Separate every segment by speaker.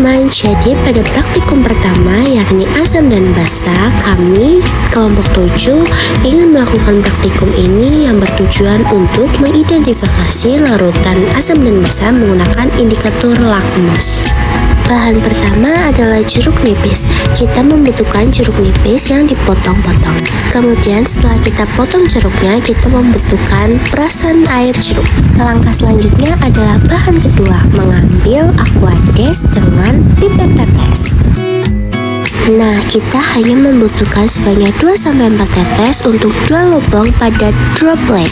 Speaker 1: teman-teman, jadi pada praktikum pertama yakni asam dan basa, kami kelompok 7 ingin melakukan praktikum ini yang bertujuan untuk mengidentifikasi larutan asam dan basa menggunakan indikator lakmus. Bahan pertama adalah jeruk nipis. Kita membutuhkan jeruk nipis yang dipotong-potong. Kemudian setelah kita potong jeruknya, kita membutuhkan perasan air jeruk. Langkah selanjutnya adalah bahan kedua, mengambil aquades dengan pipet tetes. Nah, kita hanya membutuhkan sebanyak 2-4 tetes untuk 2 lubang pada droplet.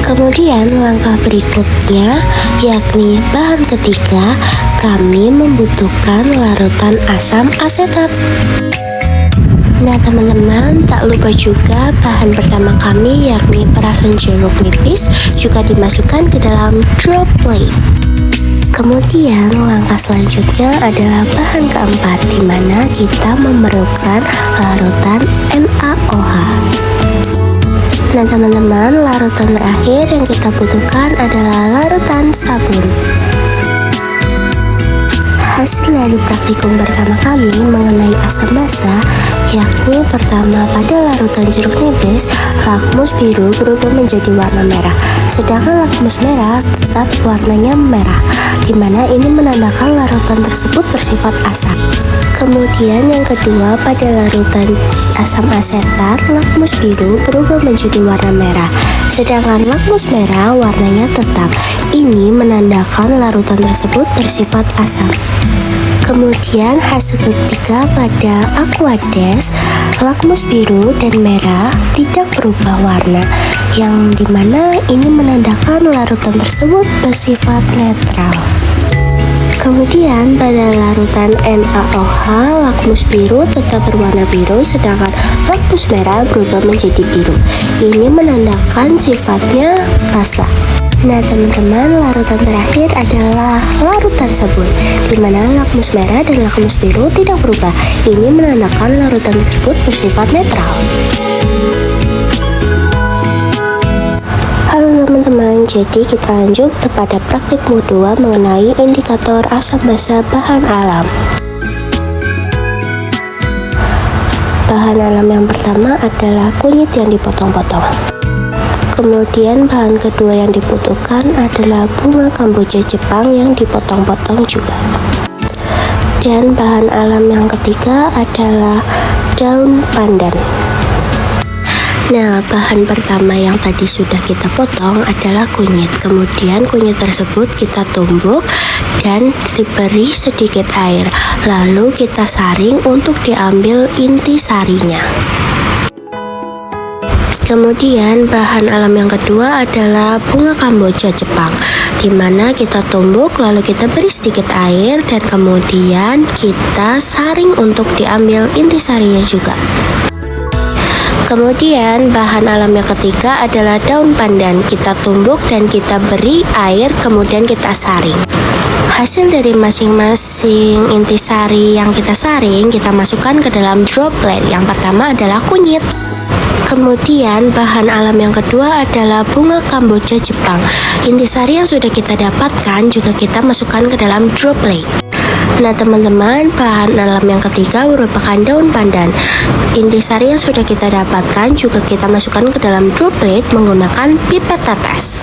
Speaker 1: Kemudian langkah berikutnya yakni bahan ketiga, kami membutuhkan larutan asam asetat. Nah teman-teman, tak lupa juga bahan pertama kami yakni perasan jeruk nipis juga dimasukkan ke dalam droplet. Kemudian langkah selanjutnya adalah bahan keempat, di mana kita memerlukan larutan NaOH. Nah teman-teman, larutan terakhir yang kita butuhkan adalah larutan sabun. Hasil dari praktikum pertama kami mengenai asam basa yakni pertama, pada larutan jeruk nipis, lakmus biru berubah menjadi warna merah, sedangkan lakmus merah tetap warnanya merah, dimana ini menandakan larutan tersebut bersifat asam. Kemudian yang kedua, pada larutan asam asetat, lakmus biru berubah menjadi warna merah, sedangkan lakmus merah warnanya tetap. Ini menandakan larutan tersebut bersifat asam. Kemudian hasil ketiga, pada aquades, lakmus biru dan merah tidak berubah warna, yang dimana ini menandakan larutan tersebut bersifat netral. Kemudian pada larutan NaOH, lakmus biru tetap berwarna biru, sedangkan lakmus merah berubah menjadi biru. Ini menandakan sifatnya basa. Nah teman-teman, larutan terakhir adalah larutan sabun, di mana lakmus merah dan lakmus biru tidak berubah. Ini menandakan larutan tersebut bersifat netral. Halo teman-teman, jadi kita lanjut kepada praktikum 2 mengenai indikator asam basa bahan alam. Bahan alam yang pertama adalah kunyit yang dipotong-potong. Kemudian bahan kedua yang dibutuhkan adalah bunga kamboja Jepang yang dipotong-potong juga. Dan bahan alam yang ketiga adalah daun pandan. Nah, bahan pertama yang tadi sudah kita potong adalah kunyit. Kemudian kunyit tersebut kita tumbuk dan diberi sedikit air. Lalu kita saring untuk diambil inti sarinya. Kemudian bahan alam yang kedua adalah bunga kamboja Jepang, di mana kita tumbuk lalu kita beri sedikit air dan kemudian kita saring untuk diambil inti sarinya juga. Kemudian bahan alam yang ketiga adalah daun pandan, kita tumbuk dan kita beri air kemudian kita saring. Hasil dari masing-masing intisari yang kita saring kita masukkan ke dalam droplet. Yang pertama adalah kunyit. Kemudian bahan alam yang kedua adalah bunga kamboja Jepang. Intisari yang sudah kita dapatkan juga kita masukkan ke dalam droplet. Nah teman-teman, bahan alam yang ketiga merupakan daun pandan. Intisari yang sudah kita dapatkan juga kita masukkan ke dalam droplet menggunakan pipet tetes.